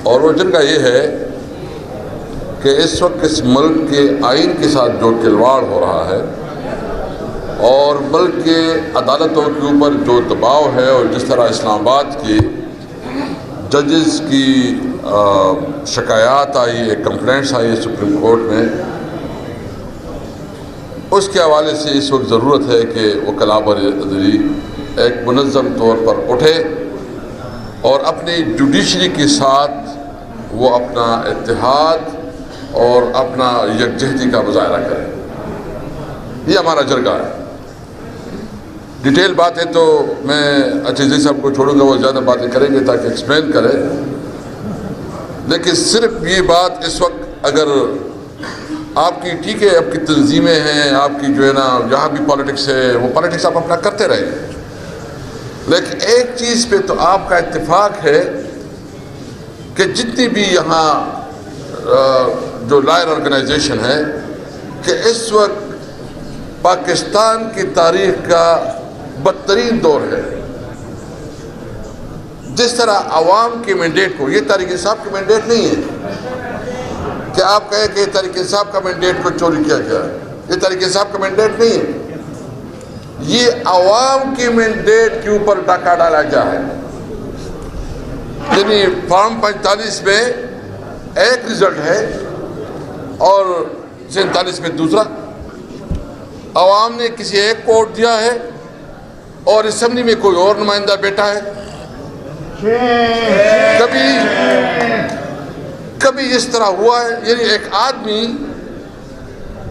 اور وہ جن کا یہ ہے کہ اس وقت اس ملک کے آئین کے ساتھ جو کھلواڑ ہو رہا ہے اور ملک کے عدالتوں کے اوپر جو دباؤ ہے، اور جس طرح اسلام آباد کی ججز کی شکایات آئی، کمپلینٹس آئی سپریم کورٹ میں، اس کے حوالے سے اس وقت ضرورت ہے کہ وکلاء برادری ایک منظم طور پر اٹھے اور اپنی جوڈیشری کے ساتھ وہ اپنا اتحاد اور اپنا یکجہتی کا مظاہرہ کرے۔ یہ ہمارا جرگہ ہے۔ ڈیٹیل باتیں تو میں عزیزی صاحب کو چھوڑوں گا، وہ زیادہ باتیں کریں گے تاکہ ایکسپلین کرے، لیکن صرف یہ بات اس وقت اگر آپ کی ٹھیک ہے، آپ کی تنظیمیں ہیں، آپ کی جو ہے نا یہاں بھی پالیٹکس ہے، وہ پالیٹکس آپ اپنا کرتے رہیں، لیکن ایک چیز پہ تو آپ کا اتفاق ہے کہ جتنی بھی یہاں جو لائر آرگنائزیشن ہے کہ اس وقت پاکستان کی تاریخ کا بدترین دور ہے۔ جس طرح عوام کے مینڈیٹ کو، یہ طارق انصاف کی مینڈیٹ نہیں ہے کہ آپ کہیں کہ طارق انصاف کا مینڈیٹ کو چوری کیا گیا ہے، یہ طارق انصاف کا مینڈیٹ نہیں ہے، یہ عوام کی مینڈیٹ کے اوپر ڈاکہ ڈالا گیا ہے۔ یعنی فارم 45 میں ایک رزلٹ ہے اور 47 میں دوسرا، عوام نے کسی ایک کو ووٹ دیا ہے اور اسمبلی میں کوئی اور نمائندہ بیٹھا ہے۔ کبھی اس طرح ہوا ہے، یعنی ایک آدمی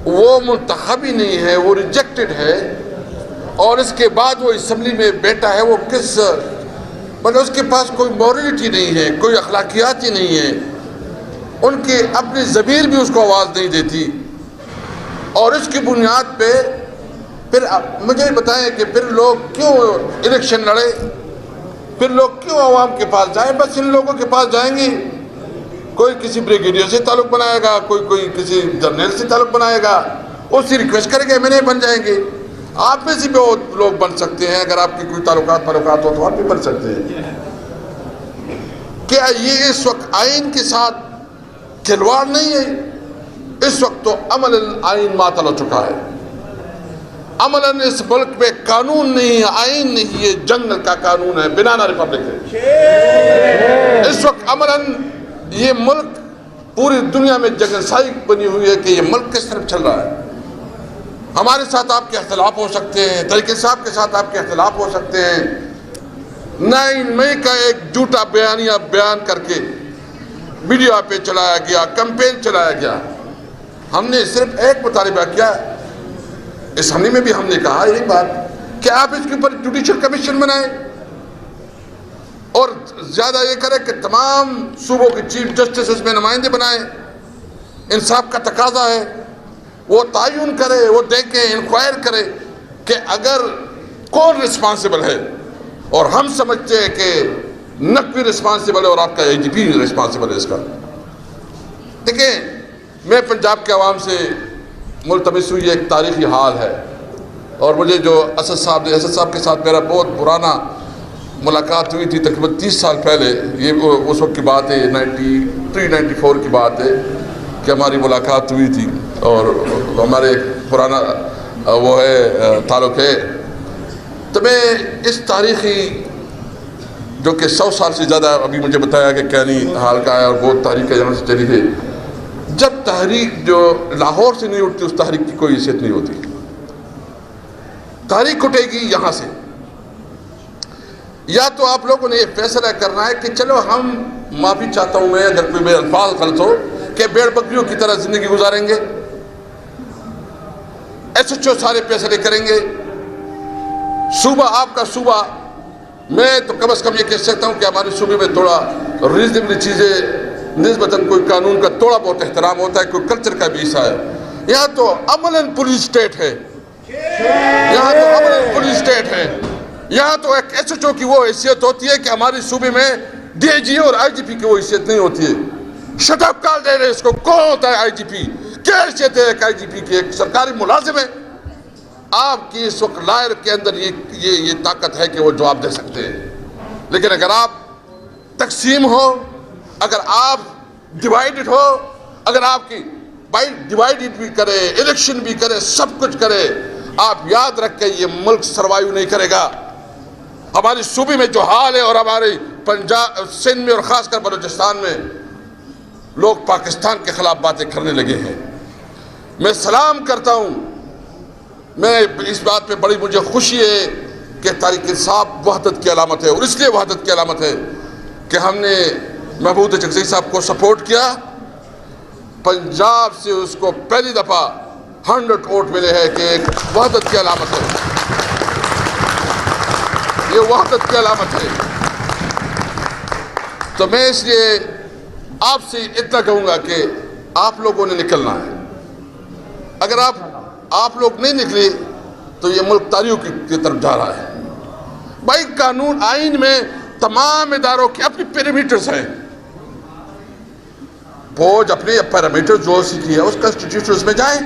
وہ منتخب ہی نہیں ہے، وہ ریجیکٹڈ ہے، اور اس کے بعد وہ اسمبلی میں بیٹھا ہے، وہ کس مطلب اس کے پاس کوئی مورلٹی نہیں ہے، کوئی اخلاقیات ہی نہیں ہے، ان کی اپنی ضمیر بھی اس کو آواز نہیں دیتی، اور اس کی بنیاد پہ پھر مجھے بتائیں کہ پھر لوگ کیوں الیکشن لڑے، پھر لوگ کیوں عوام کے پاس جائیں؟ بس ان لوگوں کے پاس جائیں گے، کوئی کسی بریگیڈیئر سے تعلق بنائے گا، کوئی کسی جرنیل سے تعلق بنائے گا، اس سے ریکویسٹ کرے گا میں بن جائیں گے۔ آپ میں سے بھی بہت لوگ بن سکتے ہیں، اگر آپ کی کوئی تعلقات ہو تو آپ بھی بن سکتے ہیں۔ کیا یہ اس وقت آئین کے ساتھ کھلواڑ نہیں ہے؟ اس وقت تو عملاً آئین معطل ہو چکا ہے، عملاً اس ملک میں قانون نہیں ہے، آئین نہیں ہے، جنگ کا قانون ہے، بنانا ریپبلک ہے۔ اس وقت عملاً یہ ملک پوری دنیا میں جگنسائی بنی ہوئی ہے کہ یہ ملک کس طرف چل رہا ہے۔ ہمارے ساتھ آپ کے اختلاف ہو سکتے ہیں، طریقے صاحب کے ساتھ آپ کے اختلاف ہو سکتے ہیں، 9 مئی کا ایک جھوٹا بیانیہ بیان کر کے میڈیا پہ چلایا گیا، کمپین چلایا گیا۔ ہم نے صرف ایک مطالبہ کیا، اسمبلی میں بھی ہم نے کہا یہی بات کہ آپ اس کے اوپر جوڈیشل کمیشن بنائیں، اور زیادہ یہ کریں کہ تمام صوبوں کے چیف جسٹس اس میں نمائندے بنائیں۔ انصاف کا تقاضا ہے، وہ تعین کرے، وہ دیکھیں، انکوائر کرے کہ اگر کون رسپانسبل ہے، اور ہم سمجھتے ہیں کہ نقوی رسپانسبل ہے اور آپ کا اے جی پی رسپانسبل ہے اس کا۔ دیکھیں، میں پنجاب کے عوام سے ملتمس ہوئی ایک تاریخی حال ہے، اور مجھے جو اسد صاحب کے ساتھ میرا بہت پرانا ملاقات ہوئی تھی تقریباً 30 سال پہلے، یہ اس وقت کی بات ہے، 93-94 کی بات ہے کہ ہماری ملاقات ہوئی تھی، اور ہمارے ایک پرانا وہ ہے تعلق ہے۔ تو میں اس تاریخی جو کہ 100 سال سے زیادہ ابھی مجھے بتایا کہ کینی حال کا ہے، اور بہت تاریخ یہاں سے چلی ہے، جب تحریک جو لاہور سے نہیں اٹھتی اس تحریک کی کوئی حیثیت نہیں ہوتی۔ تحریک اٹھے گی یہاں سے، یا تو آپ لوگوں نے یہ فیصلہ کرنا ہے کہ چلو ہم معافی چاہتا ہوں میں اگر کوئی میرے الفاظ غلط ہو، کہ بیڑ بکریوں کی طرح زندگی گزاریں گے، ایس ایچ او سارے فیصلے کریں گے، صوبہ آپ کا صوبہ، میں تو کم از کم یہ کہہ سکتا ہوں کہ ہمارے صوبے میں تھوڑا ریزنیبل چیزیں نسبتاً کوئی قانون کا تھوڑا بہت احترام ہوتا ہے، کوئی کلچر کا بھی حصہ ہے۔ یہاں تو عملاً پولیس اسٹیٹ ہے، یہاں تو عملاً پولیس اسٹیٹ ہے، یہاں تو ایک ایس ایچ او کی وہ حیثیت ہوتی ہے کہ ہمارے صوبے میں ڈی آئی جی اور آئی جی پی کی وہ حیثیت نہیں ہوتی ہے۔ شٹ اپ کال دے رہے اس کو، کون ہوتا ہے آئی جی پی؟ کیا حیثیت ہے ایک آئی جی پی کی؟ ایک سرکاری ملازم ہے۔ آپ کی اس وقت لائر کے اندر یہ طاقت ہے کہ وہ جواب دے سکتے ہیں، لیکن اگر آپ تقسیم ہو اگر آپ ڈیوائیڈڈ ہو، اگر آپ کی بائی ڈیوائیڈڈ بھی کرے، الیکشن بھی کرے، سب کچھ کرے، آپ یاد رکھ کے یہ ملک سروائیو نہیں کرے گا۔ ہماری صوبے میں جو حال ہے اور ہمارے پنجاب، سندھ میں اور خاص کر بلوچستان میں لوگ پاکستان کے خلاف باتیں کرنے لگے ہیں۔ میں سلام کرتا ہوں، میں اس بات پہ بڑی مجھے خوشی ہے کہ تحریک انصاف وحدت کی علامت ہے، اور اس لیے وحدت کی علامت ہے کہ ہم نے محمود چکزئی صاحب کو سپورٹ کیا۔ پنجاب سے اس کو پہلی دفعہ 100 ووٹ ملے ہیں کہ ایک وحدت کی علامت ہے، یہ وحدت کی علامت ہے۔ تو میں اس لیے آپ سے اتنا کہوں گا کہ آپ لوگوں نے نکلنا ہے۔ اگر آپ لوگ نہیں نکلے تو یہ ملک تاریخ کی طرف جا رہا ہے۔ بھائی قانون آئین میں تمام اداروں کے اپنی پیرامیٹرز ہیں، فوج اپنے پیرامیٹر جو سیکھی ہے اس کنسٹیٹیوشنز میں جائیں۔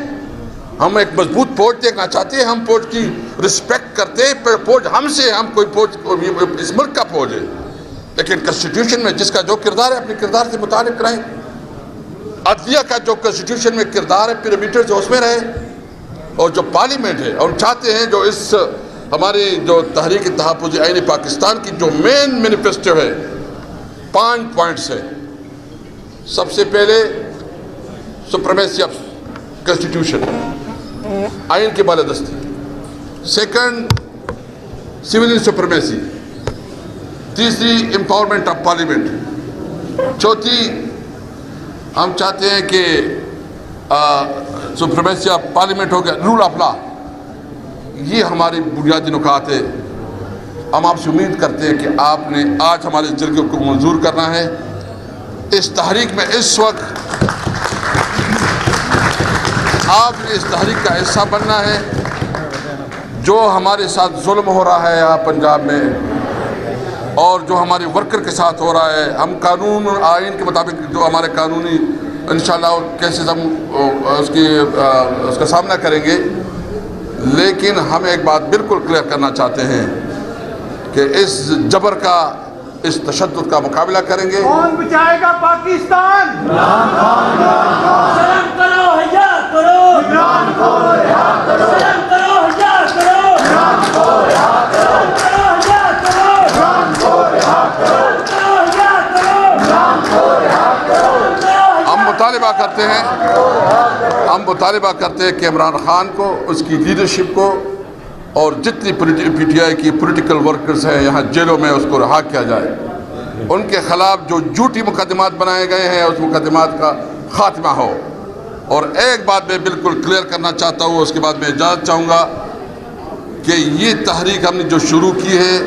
ہم ایک مضبوط فوج دیکھنا چاہتے ہیں، ہم فوج کی رسپیکٹ کرتے ہیں، فوج ہم سے، ہم کوئی فوج اس ملک کا فوج ہے، لیکن کنسٹیٹیوشن میں جس کا جو کردار ہے اپنے کردار سے متعلق رہیں۔ عدلیہ کا جو کنسٹیٹیوشن میں کردار ہے، پیرامیٹر جو اس میں رہے، اور جو پارلیمنٹ ہے، اور چاہتے ہیں جو اس ہماری جو تحریک تحفظ آئین پاکستان کی جو مین مینیفیسٹو ہے، 5 پوائنٹس ہے۔ سب سے پہلے سپریمیسی آف کنسٹیٹیوشن، آئین کی بالادستی۔ Second civil supremacy. تیسری امپاورمنٹ آف پارلیمنٹ۔ چوتھی ہم چاہتے ہیں کہ سپریمیسی آف پارلیمنٹ ہو گیا، رول آف لا۔ یہ ہماری بنیادی نکات ہے۔ ہم آپ سے امید کرتے ہیں کہ آپ نے آج ہمارے جرگے کو منظور کرنا ہے۔ اس تحریک میں اس وقت آپ نے اس تحریک کا حصہ بننا ہے۔ جو ہمارے ساتھ ظلم ہو رہا ہے یہاں پنجاب میں، اور جو ہمارے ورکر کے ساتھ ہو رہا ہے، ہم قانون اور آئین کے مطابق جو ہمارے قانونی انشاءاللہ کیسے ہم اس کا سامنا کریں گے، لیکن ہم ایک بات بالکل کلیئر کرنا چاہتے ہیں کہ اس جبر کا، اس تشدد کا مقابلہ کریں گے۔ کون بچائے گا پاکستان؟ سلام کرو، حیا کرو، عمران کو رہا کرو، سلام کرو، حیا کرو، عمران کو رہا کرو، حیا کرو، عمران کو رہا کرو، حیا کرو، عمران کو رہا کرو۔ ہم مطالبہ کرتے ہیں کہ عمران خان کو، اس کی لیڈرشپ کو، اور جتنی پی ٹی آئی کی پولیٹیکل ورکرز ہیں یہاں جیلوں میں، اس کو رہا کیا جائے۔ ان کے خلاف جو جھوٹی مقدمات بنائے گئے ہیں اس مقدمات کا خاتمہ ہو۔ اور ایک بات میں بالکل کلیئر کرنا چاہتا ہوں، اس کے بعد میں اجازت چاہوں گا کہ یہ تحریک ہم نے جو شروع کی ہے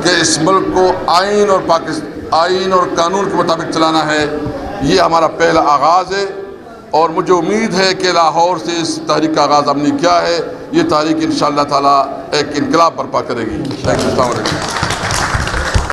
کہ اس ملک کو آئین اور قانون کے مطابق چلانا ہے، یہ ہمارا پہلا آغاز ہے، اور مجھے امید ہے کہ لاہور سے اس تحریک کا آغاز ہم نے کیا ہے، یہ تحریک انشاءاللہ تعالیٰ ایک انقلاب برپا کرے گی۔ السلام علیکم۔